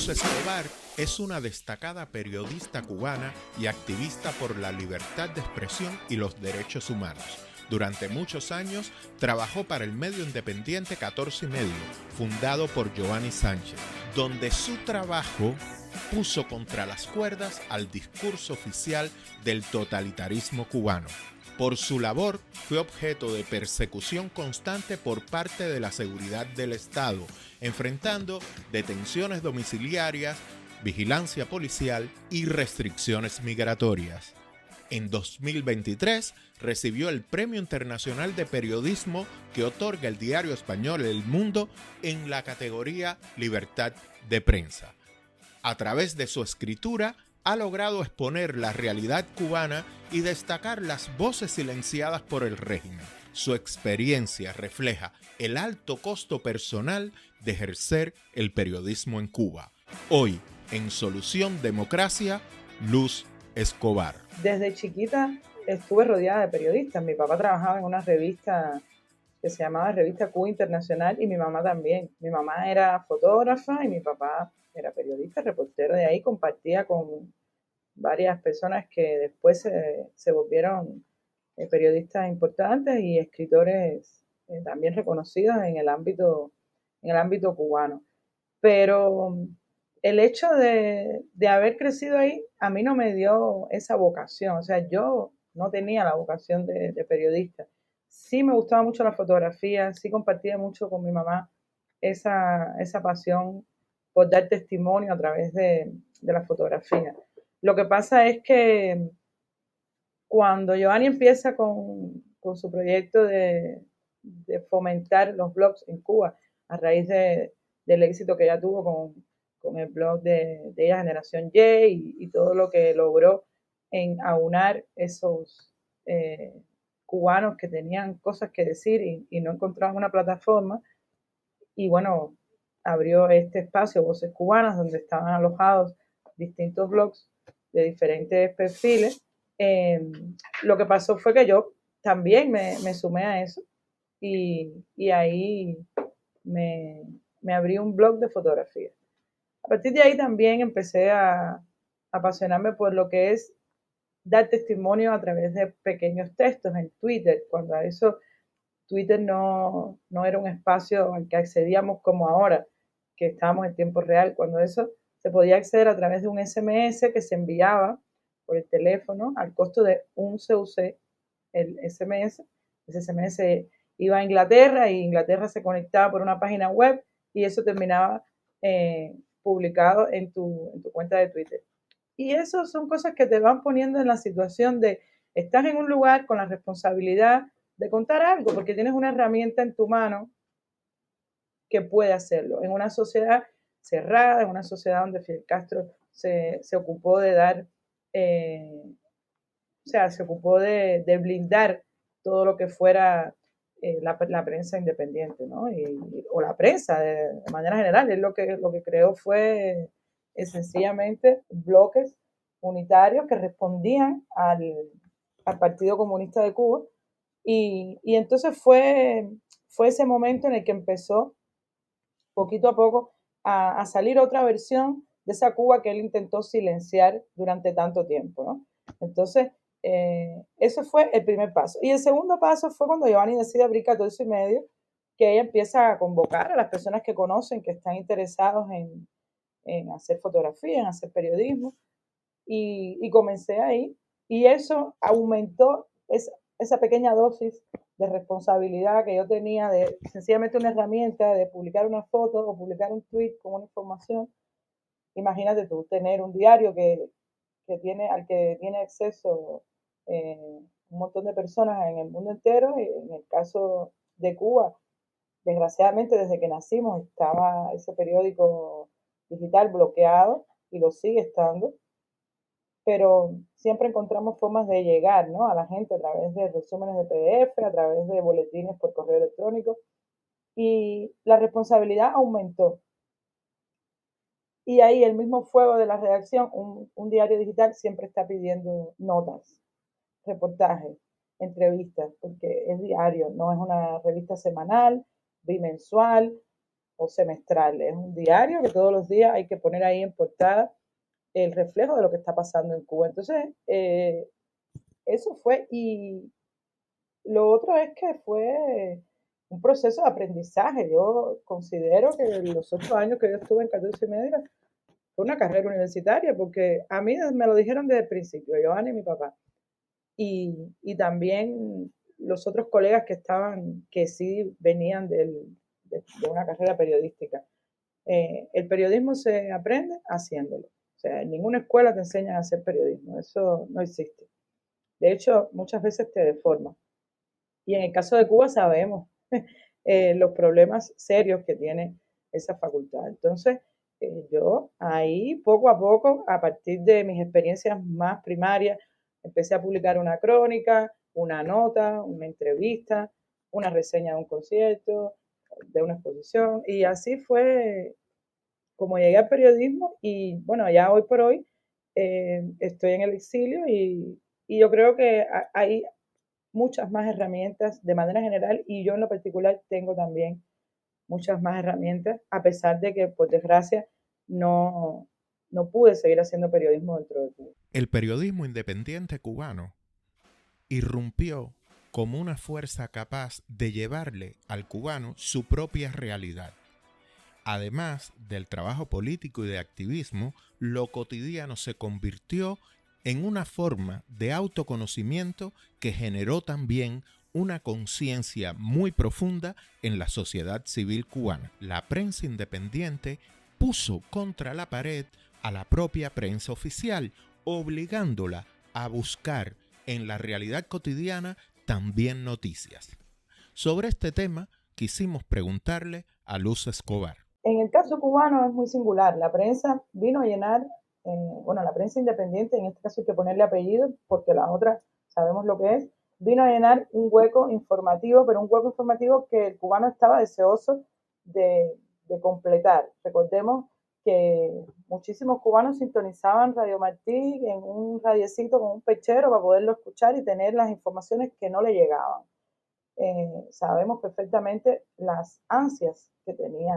Luz Escobar es una destacada periodista cubana y activista por la libertad de expresión y los derechos humanos. Durante muchos años trabajó para el medio independiente 14 y medio, fundado por Giovanni Sánchez, donde su trabajo puso contra las cuerdas al discurso oficial del totalitarismo cubano. Por su labor fue objeto de persecución constante por parte de la seguridad del Estado, enfrentando detenciones domiciliarias, vigilancia policial y restricciones migratorias. En 2023 recibió el Premio Internacional de Periodismo que otorga el diario español El Mundo en la categoría Libertad de Prensa. A través de su escritura, ha logrado exponer la realidad cubana y destacar las voces silenciadas por el régimen. Su experiencia refleja el alto costo personal de ejercer el periodismo en Cuba. Hoy, en Solución Democracia, Luz Escobar. Desde chiquita estuve rodeada de periodistas. Mi papá trabajaba en una revista que se llamaba Revista Cuba Internacional y mi mamá también. Mi mamá era fotógrafa y mi papá era periodista, reportero de ahí, compartía con varias personas que después se volvieron periodistas importantes y escritores también reconocidos en el ámbito cubano. Pero el hecho de haber crecido ahí a mí no me dio esa vocación. O sea, yo no tenía la vocación de periodista. Sí me gustaba mucho la fotografía, sí compartía mucho con mi mamá esa pasión por dar testimonio a través de la fotografía. Lo que pasa es que cuando Giovanni empieza con su proyecto de fomentar los blogs en Cuba, a raíz del éxito que ella tuvo con el blog de ella, Generación Y, y todo lo que logró en aunar esos cubanos que tenían cosas que decir y no encontraban una plataforma. Y bueno, abrió este espacio, Voces Cubanas, donde estaban alojados distintos blogs de diferentes perfiles. Lo que pasó fue que yo también me sumé a eso y ahí me abrí un blog de fotografía. A partir de ahí también empecé a apasionarme por lo que es dar testimonio a través de pequeños textos en Twitter, cuando a eso Twitter no era un espacio al que accedíamos como ahora, que estábamos en tiempo real, cuando eso se podía acceder a través de un SMS que se enviaba por el teléfono al costo de un CUC, el SMS. Ese SMS iba a Inglaterra y Inglaterra se conectaba por una página web y eso terminaba publicado en tu cuenta de Twitter. Y eso son cosas que te van poniendo en la situación de estás en un lugar con la responsabilidad de contar algo, porque tienes una herramienta en tu mano que puede hacerlo. En una sociedad cerrada, en una sociedad donde Fidel Castro se ocupó de dar, o sea, se ocupó de blindar todo lo que fuera la prensa independiente, ¿no? O la prensa de manera general. Él lo que creó fue sencillamente bloques unitarios que respondían al Partido Comunista de Cuba. Y entonces fue ese momento en el que empezó poquito a poco a salir otra versión de esa Cuba que él intentó silenciar durante tanto tiempo, ¿no? Entonces, eso fue el primer paso. Y el segundo paso fue cuando Giovanni decide abrir 14 y medio, que ella empieza a convocar a las personas que conocen, que están interesados en hacer fotografía, en hacer periodismo, y comencé ahí. Y eso aumentó esa pequeña dosis de responsabilidad que yo tenía de sencillamente una herramienta de publicar una foto o publicar un tweet con una información. Imagínate tú tener un diario al que tiene acceso un montón de personas en el mundo entero. Y en el caso de Cuba, desgraciadamente desde que nacimos estaba ese periódico digital bloqueado y lo sigue estando, pero siempre encontramos formas de llegar, ¿no?, a la gente a través de resúmenes de PDF, a través de boletines por correo electrónico, y la responsabilidad aumentó. Y ahí el mismo fuego de la redacción, un diario digital siempre está pidiendo notas, reportajes, entrevistas, porque es diario, no es una revista semanal, bimensual o semestral, es un diario que todos los días hay que poner ahí en portada el reflejo de lo que está pasando en Cuba. Entonces, eso fue, y lo otro es que fue un proceso de aprendizaje. Yo considero que los 8 años que yo estuve en 14 y media fue una carrera universitaria, porque a mí me lo dijeron desde el principio, Joana y mi papá, y también los otros colegas que estaban, que sí venían de una carrera periodística. El periodismo se aprende haciéndolo. O sea, en ninguna escuela te enseñan a hacer periodismo, eso no existe. De hecho, muchas veces te deforma. Y en el caso de Cuba sabemos los problemas serios que tiene esa facultad. Entonces, yo ahí poco a poco, a partir de mis experiencias más primarias, empecé a publicar una crónica, una nota, una entrevista, una reseña de un concierto, de una exposición, y así fue como llegué al periodismo. Y bueno, ya hoy por hoy estoy en el exilio, y yo creo que hay muchas más herramientas de manera general, y yo en lo particular tengo también muchas más herramientas, a pesar de que, por desgracia, no, no pude seguir haciendo periodismo dentro de Cuba. El periodismo independiente cubano irrumpió como una fuerza capaz de llevarle al cubano su propia realidad. Además del trabajo político y de activismo, lo cotidiano se convirtió en una forma de autoconocimiento que generó también una conciencia muy profunda en la sociedad civil cubana. La prensa independiente puso contra la pared a la propia prensa oficial, obligándola a buscar en la realidad cotidiana también noticias. Sobre este tema quisimos preguntarle a Luz Escobar. En el caso cubano es muy singular. La prensa vino a llenar, bueno, la prensa independiente, en este caso hay que ponerle apellido, porque la otra sabemos lo que es, vino a llenar un hueco informativo, pero un hueco informativo que el cubano estaba deseoso de completar. Recordemos que muchísimos cubanos sintonizaban Radio Martí en un radiecito con un pechero para poderlo escuchar y tener las informaciones que no le llegaban. Sabemos perfectamente las ansias que tenía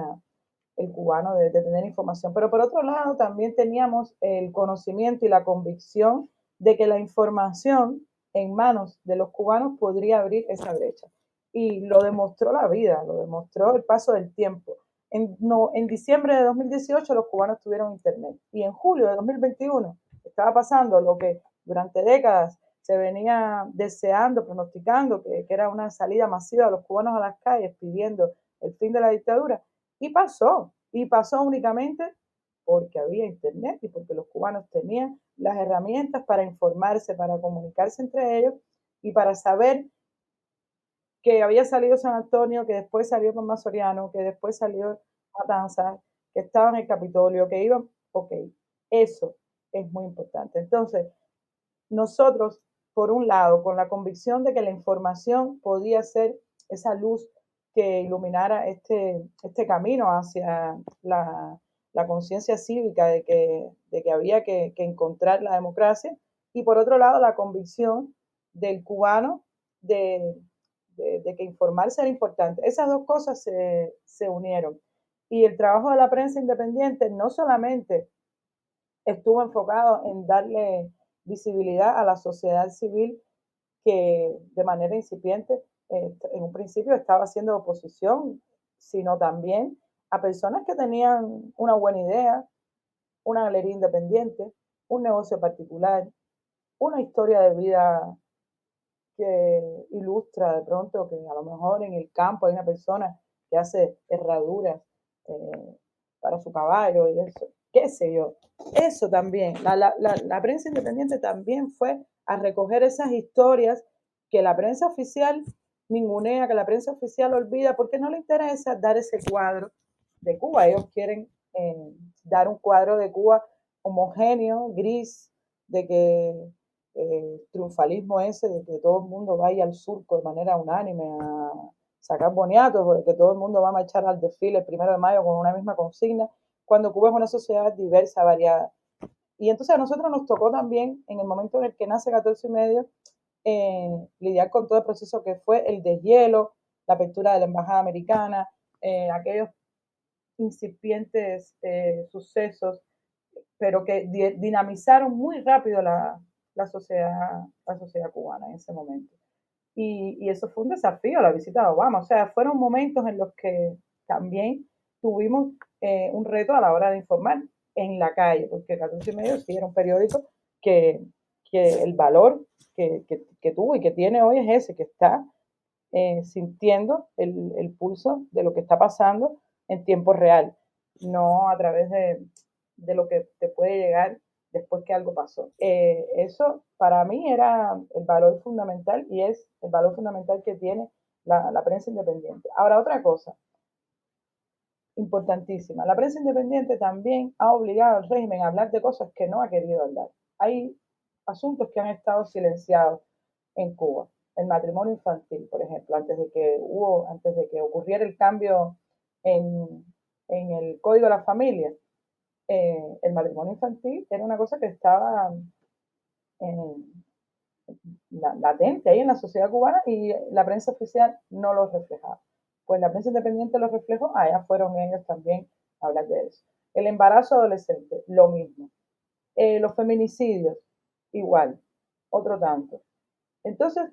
el cubano de tener información. Pero por otro lado, también teníamos el conocimiento y la convicción de que la información en manos de los cubanos podría abrir esa brecha. Y lo demostró la vida, lo demostró el paso del tiempo. En diciembre de 2018 los cubanos tuvieron internet, y en julio de 2021 estaba pasando lo que durante décadas se venía deseando, pronosticando, que era una salida masiva de los cubanos a las calles pidiendo el fin de la dictadura. Y pasó únicamente porque había internet y porque los cubanos tenían las herramientas para informarse, para comunicarse entre ellos y para saber que había salido San Antonio, que después salió Palma Soriano, que después salió Matanzas, que estaba en el Capitolio, que iban, ok, eso es muy importante. Entonces, nosotros, por un lado, con la convicción de que la información podía ser esa luz que iluminara este camino hacia la conciencia cívica de que había que encontrar la democracia, y por otro lado, la convicción del cubano de, de que informarse era importante. Esas dos cosas se unieron. Y el trabajo de la prensa independiente no solamente estuvo enfocado en darle visibilidad a la sociedad civil, que de manera incipiente en un principio estaba haciendo oposición, sino también a personas que tenían una buena idea, una galería independiente, un negocio particular, una historia de vida que ilustra de pronto que a lo mejor en el campo hay una persona que hace herraduras eh, para su caballo y eso, qué sé yo. Eso también, la prensa independiente también fue a recoger esas historias que la prensa oficial ningunea, que la prensa oficial olvida, porque no le interesa dar ese cuadro de Cuba. Ellos quieren dar un cuadro de Cuba homogéneo, gris, de que triunfalismo ese de que todo el mundo vaya al surco de manera unánime a sacar boniatos, o de que todo el mundo va a marchar al desfile el 1 de mayo con una misma consigna, cuando Cuba es una sociedad diversa, variada. Y entonces a nosotros nos tocó también, en el momento en el que nace 14 y medio, lidiar con todo el proceso que fue el deshielo, la apertura de la embajada americana, aquellos incipientes sucesos, pero que dinamizaron muy rápido la sociedad cubana en ese momento. Y eso fue un desafío, la visita de Obama. O sea, fueron momentos en los que también tuvimos un reto a la hora de informar en la calle, porque 14 y medio sí era un periódico que, que el valor que tuvo y que tiene hoy es ese, que está sintiendo el pulso de lo que está pasando en tiempo real, no a través de lo que te puede llegar después que algo pasó. Eso para mí era el valor fundamental y es el valor fundamental que tiene la prensa independiente. Ahora, otra cosa importantísima, la prensa independiente también ha obligado al régimen a hablar de cosas que no ha querido hablar. Hay asuntos que han estado silenciados en Cuba. El matrimonio infantil, por ejemplo, antes de que ocurriera el cambio en el Código de la Familia, el matrimonio infantil era una cosa que estaba latente ahí en la sociedad cubana y la prensa oficial no lo reflejaba. Pues la prensa independiente lo reflejó, allá fueron ellos también a hablar de eso. El embarazo adolescente, lo mismo. Los feminicidios, igual, otro tanto. Entonces,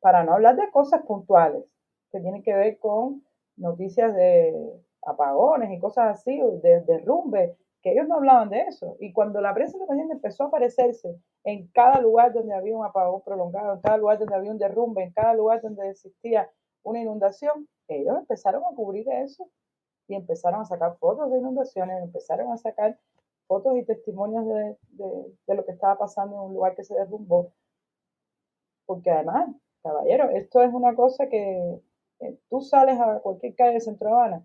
para no hablar de cosas puntuales que tienen que ver con noticias de apagones y cosas así, de derrumbes, que ellos no hablaban de eso. Y cuando la prensa independiente empezó a aparecerse en cada lugar donde había un apagón prolongado, en cada lugar donde había un derrumbe, en cada lugar donde existía una inundación, ellos empezaron a cubrir eso y empezaron a sacar fotos de inundaciones, empezaron a sacar fotos y testimonios de lo que estaba pasando en un lugar que se derrumbó. Porque además, caballero, esto es una cosa que tú sales a cualquier calle de Centro Habana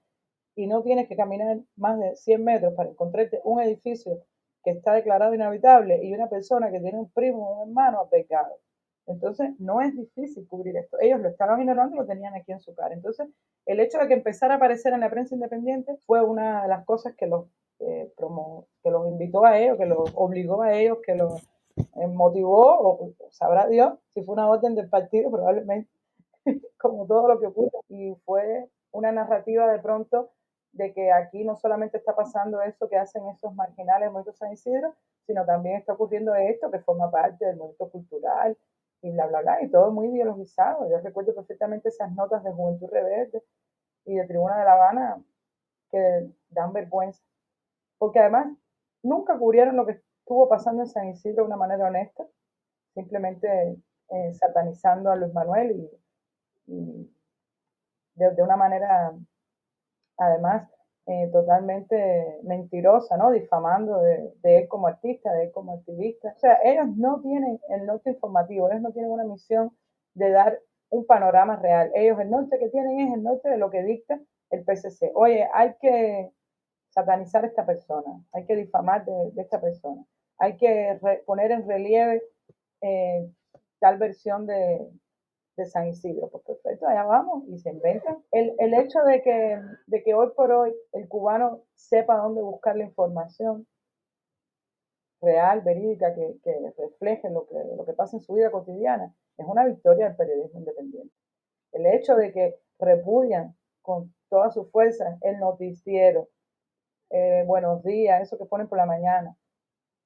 y no tienes que caminar más de 100 metros para encontrarte un edificio que está declarado inhabitable y una persona que tiene un primo o un hermano apegado. Entonces, no es difícil cubrir esto. Ellos lo estaban ignorando y lo tenían aquí en su cara. Entonces, el hecho de que empezara a aparecer en la prensa independiente fue una de las cosas que que los invitó a ellos, que los obligó a ellos, que los motivó, o sabrá Dios, si fue una orden del partido, probablemente, como todo lo que ocurre. Y fue una narrativa de pronto de que aquí no solamente está pasando eso que hacen esos marginales del movimiento San Isidro, sino también está ocurriendo esto que forma parte del movimiento cultural y bla, bla, bla, y todo muy ideologizado. Yo recuerdo perfectamente esas notas de Juventud Rebelde y de Tribuna de La Habana que dan vergüenza, porque además nunca cubrieron lo que estuvo pasando en San Isidro de una manera honesta, simplemente satanizando a Luis Manuel y de una manera, además, totalmente mentirosa, ¿no? Difamando de él como artista, de él como activista. O sea, ellos no tienen el norte informativo, ellos no tienen una misión de dar un panorama real. Ellos el norte que tienen es el norte de lo que dicta el PCC. Oye, hay que satanizar a esta persona, hay que difamar de esta persona, hay que poner en relieve tal versión de San Isidro, pues perfecto, allá vamos y se inventan. El hecho de que hoy por hoy el cubano sepa dónde buscar la información real, verídica, que refleje lo que pasa en su vida cotidiana, es una victoria del periodismo independiente. El hecho de que repudian con todas sus fuerzas el noticiero, Buenos Días, eso que ponen por la mañana,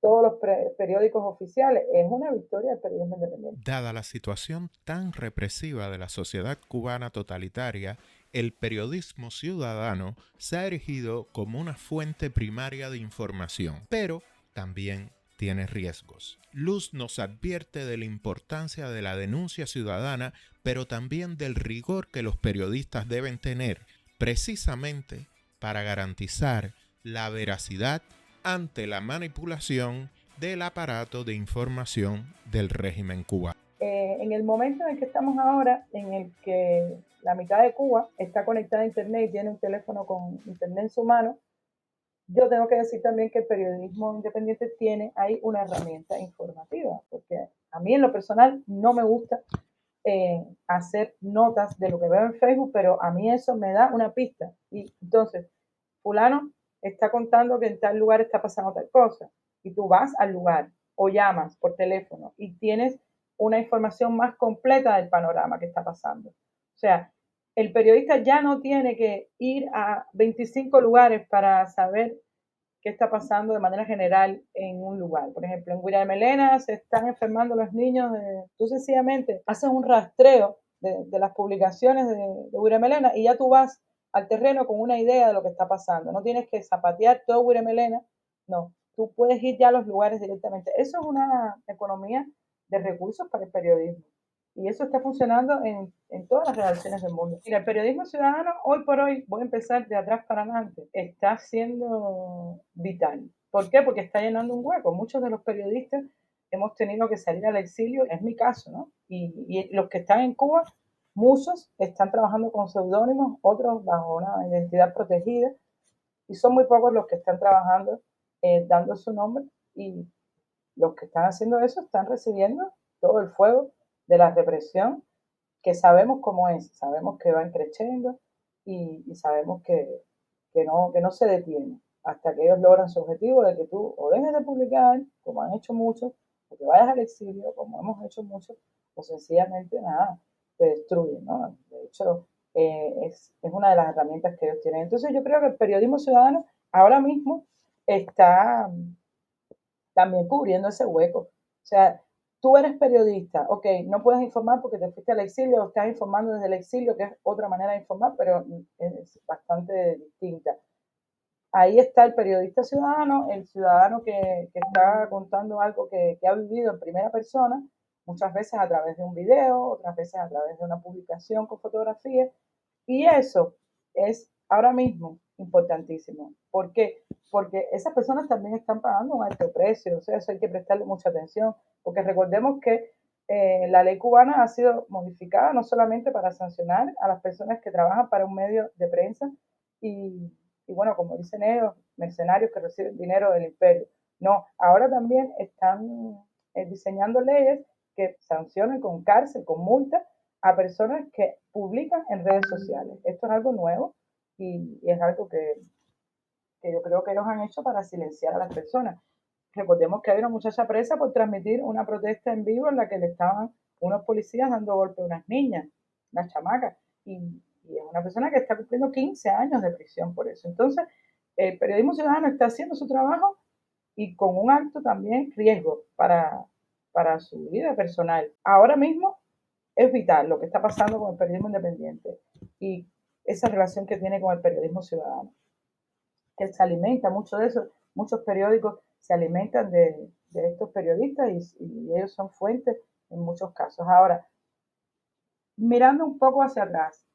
todos los periódicos oficiales, es una victoria del periodismo independiente. Dada la situación tan represiva de la sociedad cubana totalitaria, el periodismo ciudadano se ha erigido como una fuente primaria de información, pero también tiene riesgos. Luz nos advierte de la importancia de la denuncia ciudadana, pero también del rigor que los periodistas deben tener, precisamente para garantizar la veracidad ante la manipulación del aparato de información del régimen cubano. En el momento en el que estamos ahora, en el que la mitad de Cuba está conectada a Internet y tiene un teléfono con Internet en su mano, yo tengo que decir también que el periodismo independiente tiene ahí una herramienta informativa, porque a mí en lo personal no me gusta hacer notas de lo que veo en Facebook, pero a mí eso me da una pista. Y entonces, fulano está contando que en tal lugar está pasando tal cosa, y tú vas al lugar o llamas por teléfono y tienes una información más completa del panorama que está pasando. O sea, el periodista ya no tiene que ir a 25 lugares para saber qué está pasando de manera general en un lugar. Por ejemplo, en Guiramelena se están enfermando los niños. Tú sencillamente haces un rastreo de las publicaciones de Guiramelena y ya tú vas al terreno con una idea de lo que está pasando. No tienes que zapatear todo Guiramelena, no. Tú puedes ir ya a los lugares directamente. Eso es una economía de recursos para el periodismo. Y eso está funcionando en todas las redacciones del mundo. Mira, el periodismo ciudadano, hoy por hoy, voy a empezar de atrás para adelante, está siendo vital. ¿Por qué? Porque está llenando un hueco. Muchos de los periodistas hemos tenido que salir al exilio, es mi caso, ¿no? Y los que están en Cuba, muchos están trabajando con seudónimos, otros bajo una identidad protegida, y son muy pocos los que están trabajando dando su nombre, y los que están haciendo eso están recibiendo todo el fuego de la represión, que sabemos cómo es, sabemos que van creciendo y sabemos que no se detiene hasta que ellos logran su objetivo de que tú o dejes de publicar, como han hecho muchos, o que vayas al exilio, como hemos hecho muchos, o sencillamente nada, te destruyen, ¿no? De hecho, es una de las herramientas que ellos tienen. Entonces yo creo que el periodismo ciudadano ahora mismo está también cubriendo ese hueco. O sea, tú eres periodista, ok, no puedes informar porque te fuiste al exilio o estás informando desde el exilio, que es otra manera de informar, pero es bastante distinta. Ahí está el periodista ciudadano, el ciudadano que está contando algo que ha vivido en primera persona, muchas veces a través de un video, otras veces a través de una publicación con fotografías, y eso es ahora mismo importantísimo. ¿Por qué? Porque esas personas también están pagando un alto precio, o sea, eso hay que prestarle mucha atención, porque recordemos que la ley cubana ha sido modificada no solamente para sancionar a las personas que trabajan para un medio de prensa y, y bueno, como dicen ellos, mercenarios que reciben dinero del imperio. No, ahora también están diseñando leyes que sancionen con cárcel, con multa, a personas que publican en redes sociales. Esto es algo nuevo y es algo que yo creo que ellos han hecho para silenciar a las personas. Recordemos que hay una muchacha presa por transmitir una protesta en vivo en la que le estaban unos policías dando golpe a unas niñas, unas chamacas, y es una persona que está cumpliendo 15 años de prisión por eso. Entonces, el periodismo ciudadano está haciendo su trabajo y con un alto también riesgo para su vida personal. Ahora mismo es vital lo que está pasando con el periodismo independiente y esa relación que tiene con el periodismo ciudadano, que se alimenta mucho de eso, muchos periódicos se alimentan de estos periodistas y ellos son fuentes en muchos casos. Ahora, mirando un poco hacia atrás,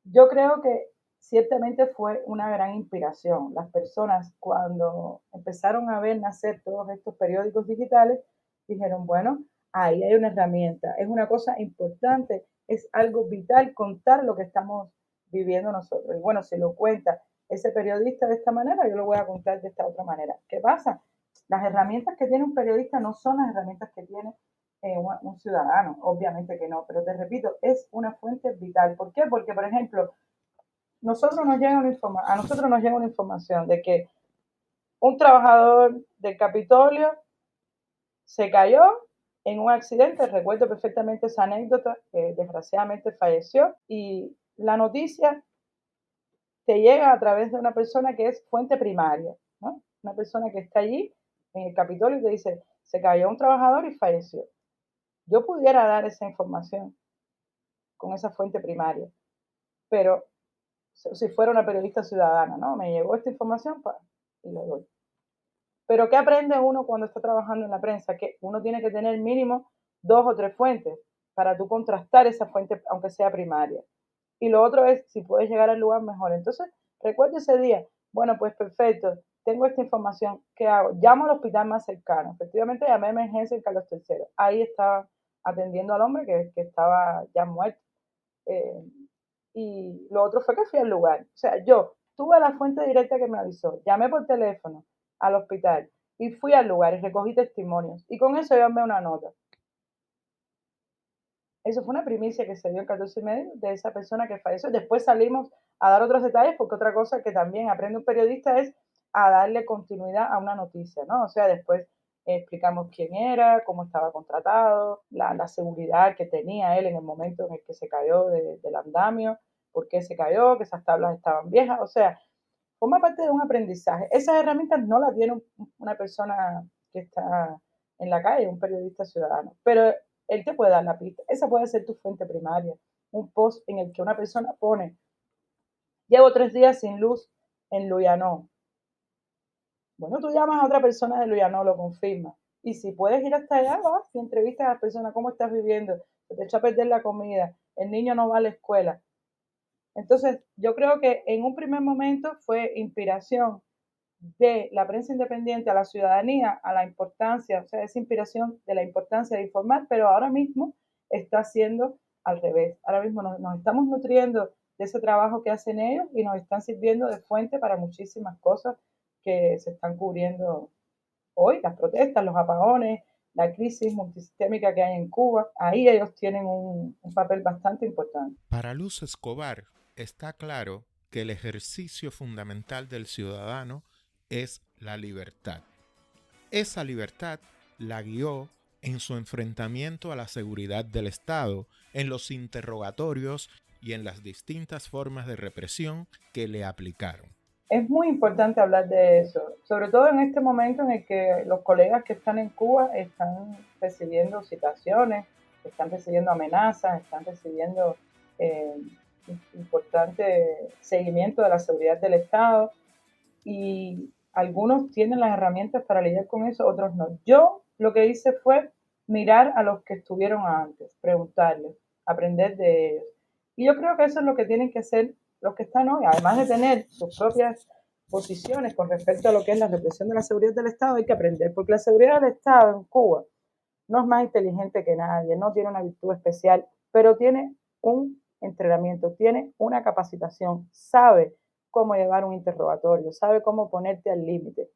yo creo que ciertamente fue una gran inspiración. Las personas cuando empezaron a ver nacer todos estos periódicos digitales, dijeron, bueno, ahí hay una herramienta, es una cosa importante, es algo vital contar lo que estamos viviendo nosotros. Y bueno, si lo cuenta ese periodista de esta manera, yo lo voy a contar de esta otra manera. ¿Qué pasa? Las herramientas que tiene un periodista no son las herramientas que tiene un ciudadano, obviamente que no, pero te repito, es una fuente vital. ¿Por qué? Porque, por ejemplo, a nosotros nos llega una información de que un trabajador del Capitolio se cayó en un accidente, recuerdo perfectamente esa anécdota, que desgraciadamente falleció, y la noticia te llega a través de una persona que es fuente primaria, ¿no? Una persona que está allí en el Capitolio y te dice, se cayó un trabajador y falleció. Yo pudiera dar esa información con esa fuente primaria, pero si fuera una periodista ciudadana, ¿no? Me llegó esta información y lo doy. Pero ¿qué aprende uno cuando está trabajando en la prensa? Que uno tiene que tener mínimo 2 o 3 fuentes para tú contrastar esa fuente, aunque sea primaria. Y lo otro es, si puedes llegar al lugar, mejor. Entonces, recuerdo ese día, bueno, pues perfecto, tengo esta información, ¿qué hago? Llamo al hospital más cercano. Efectivamente, llamé a emergencia en Carlos III. Ahí estaba atendiendo al hombre que estaba ya muerto. Eh, y lo otro fue que fui al lugar. O sea, yo tuve la fuente directa que me avisó, llamé por teléfono al hospital y fui al lugar y recogí testimonios. Y con eso yo envié una nota. Eso fue una primicia que se dio en 14 y medio de esa persona que falleció. Después salimos a dar otros detalles porque otra cosa que también aprende un periodista es a darle continuidad a una noticia, ¿no? O sea, después explicamos quién era, cómo estaba contratado, la seguridad que tenía él en el momento en el que se cayó del andamio, por qué se cayó, que esas tablas estaban viejas, o sea, forma parte de un aprendizaje. Esas herramientas no las tiene una persona que está en la calle, un periodista ciudadano, pero él te puede dar la pista. Esa puede ser tu fuente primaria, un post en el que una persona pone, llevo 3 días sin luz en Luyanó. Bueno, tú llamas a otra persona de Luyanó, lo confirma. Y si puedes ir hasta allá, vas y entrevistas a la persona, cómo estás viviendo, se te echa a perder la comida, el niño no va a la escuela. Entonces, yo creo que en un primer momento fue inspiración de la prensa independiente a la ciudadanía, a la importancia, o sea, esa inspiración de la importancia de informar, pero ahora mismo está siendo al revés. Ahora mismo nos estamos nutriendo de ese trabajo que hacen ellos y nos están sirviendo de fuente para muchísimas cosas que se están cubriendo hoy, las protestas, los apagones, la crisis multisistémica que hay en Cuba. Ahí ellos tienen un papel bastante importante. Para Luz Escobar, está claro que el ejercicio fundamental del ciudadano es la libertad. Esa libertad la guió en su enfrentamiento a la seguridad del Estado, en los interrogatorios y en las distintas formas de represión que le aplicaron. Es muy importante hablar de eso, sobre todo en este momento en el que los colegas que están en Cuba están recibiendo citaciones, están recibiendo amenazas, están recibiendo eh, importante seguimiento de la seguridad del Estado y algunos tienen las herramientas para lidiar con eso, otros no. Yo lo que hice fue mirar a los que estuvieron antes, preguntarles, aprender de ellos. Y yo creo que eso es lo que tienen que hacer los que están hoy, además de tener sus propias posiciones con respecto a lo que es la represión de la seguridad del Estado, hay que aprender, porque la seguridad del Estado en Cuba no es más inteligente que nadie, no tiene una virtud especial, pero tiene un entrenamiento, tiene una capacitación, sabe cómo llevar un interrogatorio, sabe cómo ponerte al límite.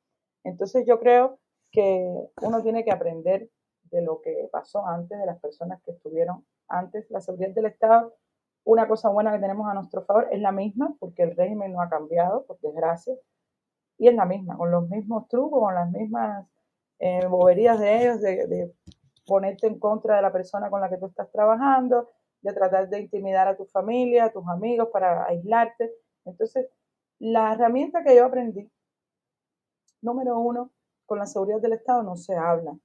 Entonces yo creo que uno tiene que aprender de lo que pasó antes, de las personas que estuvieron antes. La seguridad del Estado, una cosa buena que tenemos a nuestro favor es la misma, porque el régimen no ha cambiado, por desgracia, y es la misma, con los mismos trucos, con las mismas boberías de ellos, de ponerte en contra de la persona con la que tú estás trabajando, de tratar de intimidar a tu familia, a tus amigos para aislarte. Entonces, la herramienta que yo aprendí, número uno, con la seguridad del Estado no se habla.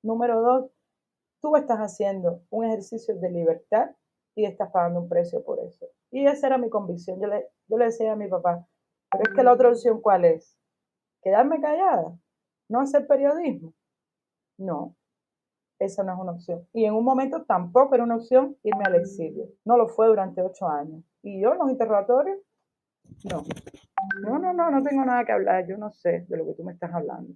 Número dos, tú estás haciendo un ejercicio de libertad y estás pagando un precio por eso. Y esa era mi convicción. Yo le decía a mi papá, pero es que la otra opción, ¿cuál es? ¿Quedarme callada? ¿No hacer periodismo? No, esa no es una opción. Y en un momento tampoco era una opción irme al exilio. No lo fue durante 8 años. Y yo en los interrogatorios, no. No tengo nada que hablar. Yo no sé de lo que tú me estás hablando.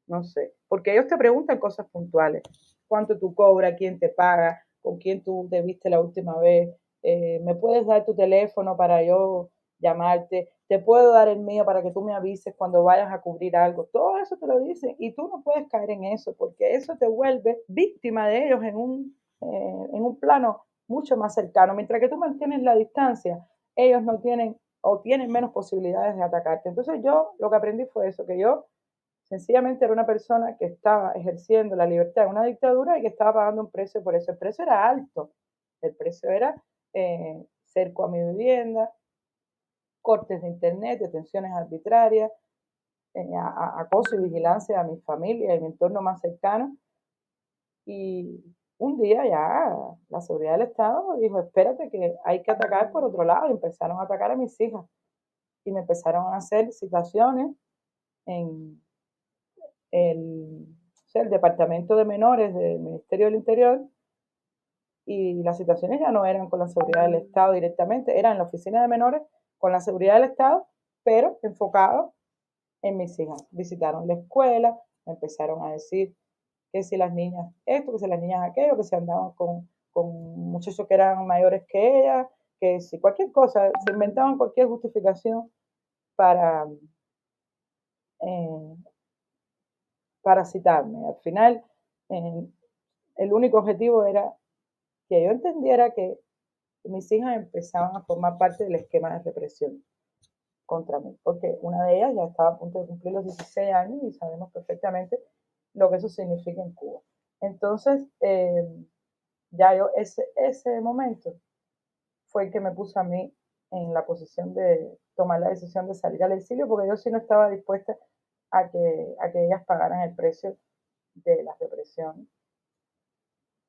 No sé. Porque ellos te preguntan cosas puntuales. ¿Cuánto tú cobras? ¿Quién te paga? ¿Con quién tú te viste la última vez? ¿Me puedes dar tu teléfono para yo llamarte? Te puedo dar el mío para que tú me avises cuando vayas a cubrir algo. Todo eso te lo dicen y tú no puedes caer en eso porque eso te vuelve víctima de ellos en un plano mucho más cercano. Mientras que tú mantienes la distancia, ellos no tienen o tienen menos posibilidades de atacarte. Entonces yo lo que aprendí fue eso, que yo sencillamente era una persona que estaba ejerciendo la libertad en una dictadura y que estaba pagando un precio por eso. El precio era alto. El precio era cerco a mi vivienda, cortes de internet, detenciones arbitrarias, acoso y vigilancia a mi familia y mi entorno más cercano. Y un día ya la seguridad del Estado dijo, espérate que hay que atacar por otro lado. Y empezaron a atacar a mis hijas. Y me empezaron a hacer citaciones en el Departamento de Menores del Ministerio del Interior y las situaciones ya no eran con la seguridad del Estado directamente, eran en la oficina de menores con la seguridad del Estado, pero enfocado en mis hijas. Visitaron la escuela, empezaron a decir que si las niñas esto, que si las niñas aquello, que si andaban con muchachos que eran mayores que ellas, que si cualquier cosa, se inventaban cualquier justificación para, eh, para citarme. Al final, el único objetivo era que yo entendiera que mis hijas empezaban a formar parte del esquema de represión. contra mí, porque una de ellas ya estaba a punto de cumplir los 16 años y sabemos perfectamente lo que eso significa en Cuba. Entonces, ya yo, ese momento fue el que me puso a mí en la posición de tomar la decisión de salir al exilio, porque yo sí no estaba dispuesta a que ellas pagaran el precio de la represión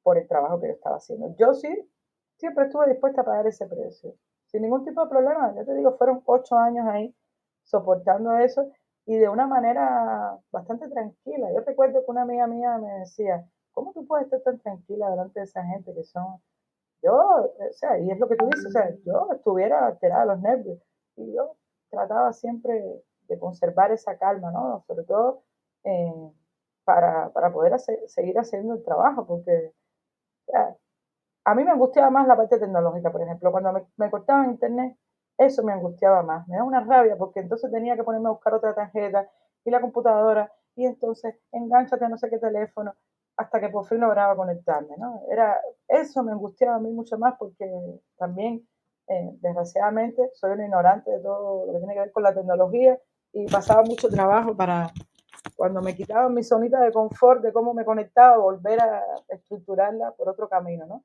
por el trabajo que yo estaba haciendo. Yo sí siempre estuve dispuesta a pagar ese precio, sin ningún tipo de problema. Ya te digo, fueron 8 años ahí soportando eso y de una manera bastante tranquila. Yo recuerdo que una amiga mía me decía, ¿cómo tú puedes estar tan tranquila delante de esa gente que son... Yo, o sea, y es lo que tú dices, o sea, yo estuviera alterada de los nervios y yo trataba siempre de conservar esa calma, ¿no? Sobre todo eh, para poder seguir haciendo el trabajo, porque o sea, a mí me angustiaba más la parte tecnológica, por ejemplo, cuando me cortaban internet, eso me angustiaba más, me da una rabia porque entonces tenía que ponerme a buscar otra tarjeta y la computadora y entonces enganchate a no sé qué teléfono hasta que por fin lograba conectarme, ¿no? Eso me angustiaba a mí mucho más porque también, desgraciadamente, soy un ignorante de todo lo que tiene que ver con la tecnología y pasaba mucho trabajo para, cuando me quitaban mi zonita de confort de cómo me conectaba, volver a estructurarla por otro camino, ¿no?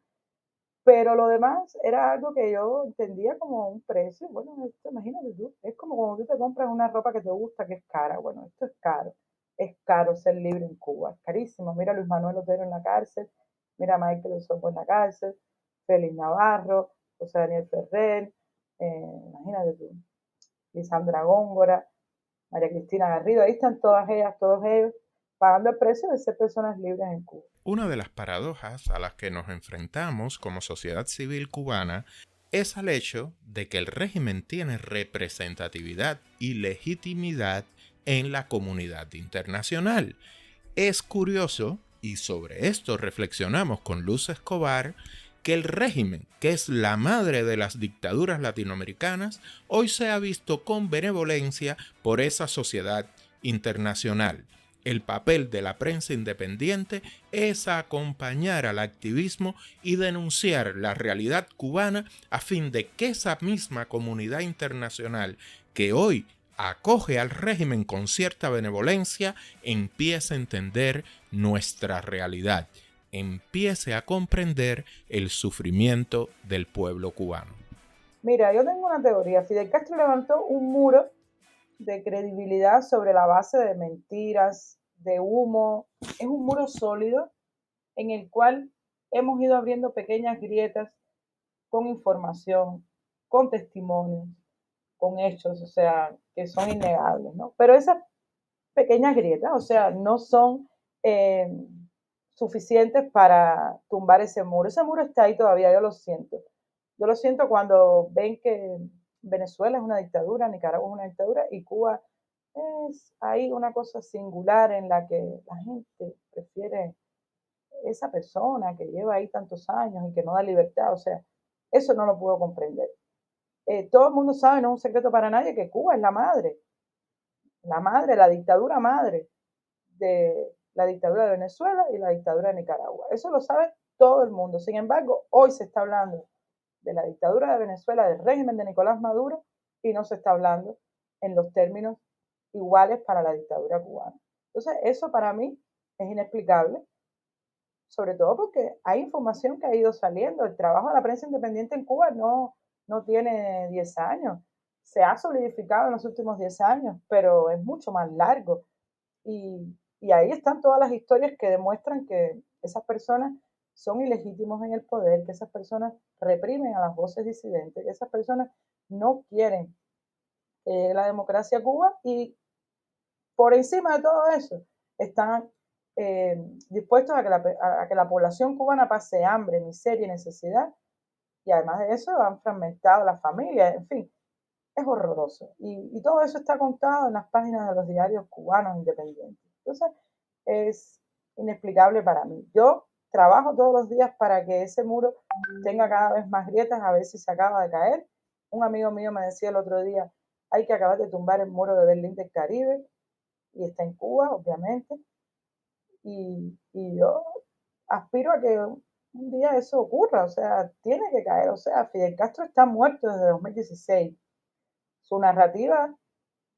Pero lo demás era algo que yo entendía como un precio. Bueno, esto, imagínate tú, es como cuando tú te compras una ropa que te gusta, que es cara. Bueno, esto es caro. Es caro ser libre en Cuba, es carísimo. Mira a Luis Manuel Otero en la cárcel, mira a Michael Osorbo en la cárcel, Félix Navarro, José Daniel Ferrer, imagínate tú, Lisandra Góngora, María Cristina Garrido, ahí están todas ellas, todos ellos, pagando el precio de ser personas libres en Cuba. Una de las paradojas a las que nos enfrentamos como sociedad civil cubana es al hecho de que el régimen tiene representatividad y legitimidad en la comunidad internacional. Es curioso, y sobre esto reflexionamos con Luz Escobar, que el régimen, que es la madre de las dictaduras latinoamericanas, hoy se ha visto con benevolencia por esa sociedad internacional. El papel de la prensa independiente es acompañar al activismo y denunciar la realidad cubana a fin de que esa misma comunidad internacional que hoy acoge al régimen con cierta benevolencia empiece a entender nuestra realidad, empiece a comprender el sufrimiento del pueblo cubano. Mira, yo tengo una teoría. Fidel Castro levantó un muro de credibilidad sobre la base de mentiras, de humo. Es un muro sólido en el cual hemos ido abriendo pequeñas grietas con información, con testimonios, con hechos, o sea, que son innegables, ¿no? Pero esas pequeñas grietas, o sea, no son eh, suficientes para tumbar ese muro. Ese muro está ahí todavía, yo lo siento. Yo lo siento cuando ven que Venezuela es una dictadura, Nicaragua es una dictadura y Cuba es ahí una cosa singular en la que la gente prefiere esa persona que lleva ahí tantos años y que no da libertad. O sea, eso no lo puedo comprender. Todo el mundo sabe, no es un secreto para nadie, que Cuba es la madre, la dictadura madre de la dictadura de Venezuela y la dictadura de Nicaragua. Eso lo sabe todo el mundo. Sin embargo, hoy se está hablando de la dictadura de Venezuela, del régimen de Nicolás Maduro, y no se está hablando en los términos iguales para la dictadura cubana. Entonces, eso para mí es inexplicable, sobre todo porque hay información que ha ido saliendo. El trabajo de la prensa independiente en Cuba no tiene 10 años. Se ha solidificado en los últimos 10 años, pero es mucho más largo. Y ahí están todas las historias que demuestran que esas personas son ilegítimos en el poder, que esas personas reprimen a las voces disidentes, que esas personas no quieren la democracia a Cuba y por encima de todo eso están dispuestos a que la población cubana pase hambre, miseria y necesidad y además de eso han fragmentado la familia, en fin, es horroroso. Y todo eso está contado en las páginas de los diarios cubanos independientes. Entonces, es inexplicable para mí. Yo trabajo todos los días para que ese muro tenga cada vez más grietas, a ver si se acaba de caer. Un amigo mío me decía el otro día, hay que acabar de tumbar el muro de Berlín del Caribe, y está en Cuba, obviamente, y yo aspiro a que un día eso ocurra, o sea, tiene que caer, o sea, Fidel Castro está muerto desde 2016. su narrativa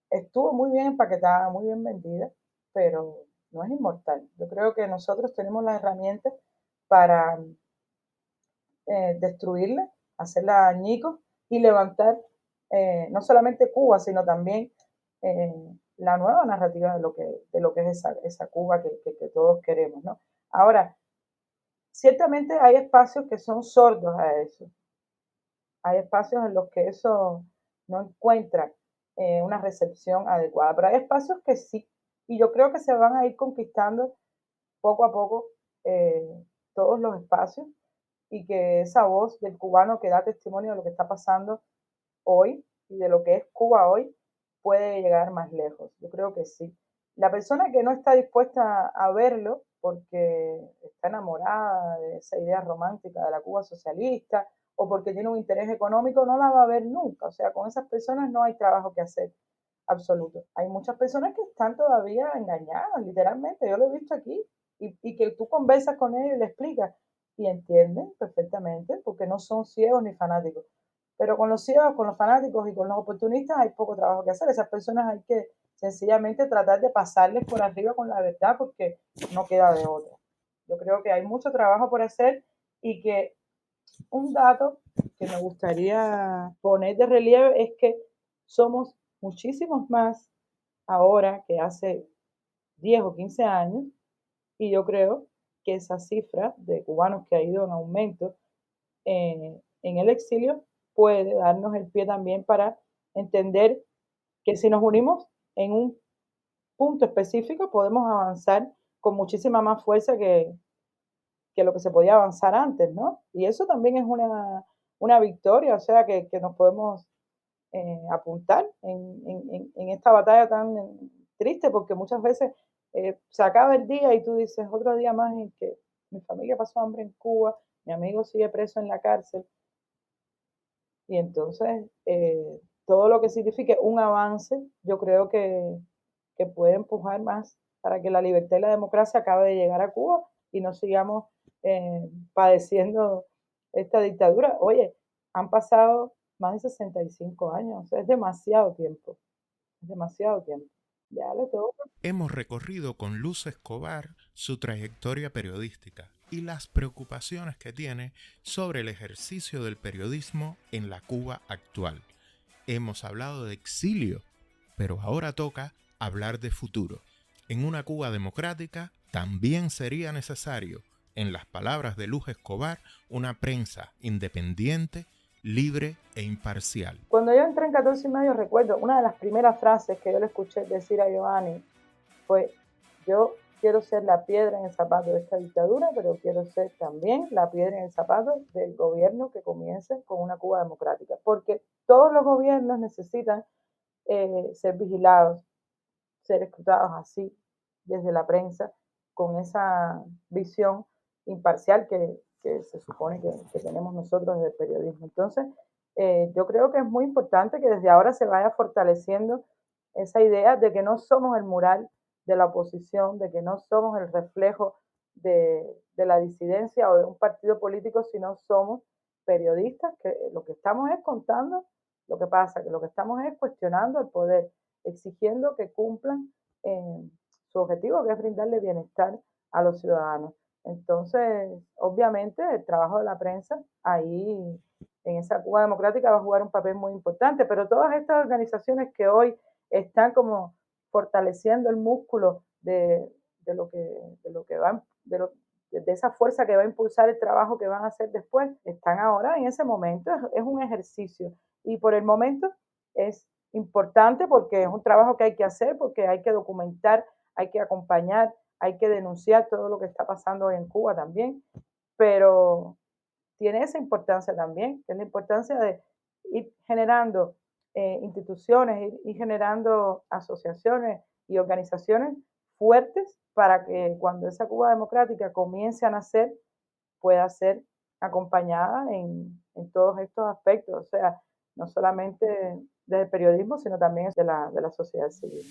estuvo muy bien empaquetada, muy bien vendida, pero no es inmortal. Yo creo que nosotros tenemos las herramientas para destruirla, hacerla añicos y levantar no solamente Cuba, sino también eh, la nueva narrativa de lo que es esa Cuba que todos queremos, ¿no? Ahora, ciertamente hay espacios que son sordos a eso. Hay espacios en los que eso no encuentra una recepción adecuada, pero hay espacios que sí, y yo creo que se van a ir conquistando poco a poco todos los espacios y que esa voz del cubano que da testimonio de lo que está pasando hoy y de lo que es Cuba hoy puede llegar más lejos. Yo creo que sí. La persona que no está dispuesta a verlo porque está enamorada de esa idea romántica de la Cuba socialista o porque tiene un interés económico no la va a ver nunca. O sea, con esas personas no hay trabajo que hacer absoluto. Hay muchas personas que están todavía engañadas, literalmente. Yo lo he visto aquí y que tú conversas con ellos y le explicas y entienden perfectamente porque no son ciegos ni fanáticos. Pero con los ciegos, con los fanáticos y con los oportunistas hay poco trabajo que hacer. Esas personas hay que sencillamente tratar de pasarles por arriba con la verdad porque no queda de otra. Yo creo que hay mucho trabajo por hacer y que un dato que me gustaría poner de relieve es que somos muchísimos más ahora que hace 10 o 15 años y yo creo que esa cifra de cubanos que ha ido en aumento en el exilio puede darnos el pie también para entender que si nos unimos en un punto específico podemos avanzar con muchísima más fuerza que lo que se podía avanzar antes, ¿no? Y eso también es una victoria, o sea, que nos podemos apuntar en esta batalla tan triste, porque muchas veces se acaba el día y tú dices, otro día más en que mi familia pasó hambre en Cuba, mi amigo sigue preso en la cárcel, y entonces todo lo que signifique un avance, yo creo que puede empujar más para que la libertad y la democracia acabe de llegar a Cuba y no sigamos padeciendo esta dictadura. Oye, han pasado más de 65 años, es demasiado tiempo, es demasiado tiempo. Ya le toca. Hemos recorrido con Luz Escobar su trayectoria periodística y las preocupaciones que tiene sobre el ejercicio del periodismo en la Cuba actual. Hemos hablado de exilio, pero ahora toca hablar de futuro. En una Cuba democrática también sería necesario, en las palabras de Luz Escobar, una prensa independiente, libre e imparcial. Cuando yo entré en 14 y medio, recuerdo, una de las primeras frases que yo le escuché decir a Giovanni fue, yo quiero ser la piedra en el zapato de esta dictadura, pero quiero ser también la piedra en el zapato del gobierno que comience con una Cuba democrática, porque todos los gobiernos necesitan ser vigilados, ser escrutados así desde la prensa, con esa visión imparcial que se supone que tenemos nosotros desde el periodismo. Entonces, yo creo que es muy importante que desde ahora se vaya fortaleciendo esa idea de que no somos el mural de la oposición, de que no somos el reflejo de la disidencia o de un partido político, sino somos periodistas que lo que estamos es contando lo que pasa, que lo que estamos es cuestionando el poder, exigiendo que cumplan su objetivo, que es brindarle bienestar a los ciudadanos. Entonces, obviamente, el trabajo de la prensa ahí en esa Cuba democrática va a jugar un papel muy importante, pero todas estas organizaciones que hoy están como fortaleciendo el músculo de lo que va, de esa fuerza que va a impulsar el trabajo que van a hacer después, están ahora en ese momento, es un ejercicio y por el momento es importante porque es un trabajo que hay que hacer, porque hay que documentar, hay que acompañar, hay que denunciar todo lo que está pasando hoy en Cuba también, pero tiene esa importancia también, que es la importancia de ir generando instituciones, ir generando asociaciones y organizaciones fuertes para que cuando esa Cuba democrática comience a nacer pueda ser acompañada en todos estos aspectos, o sea, no solamente del periodismo, sino también de la sociedad civil.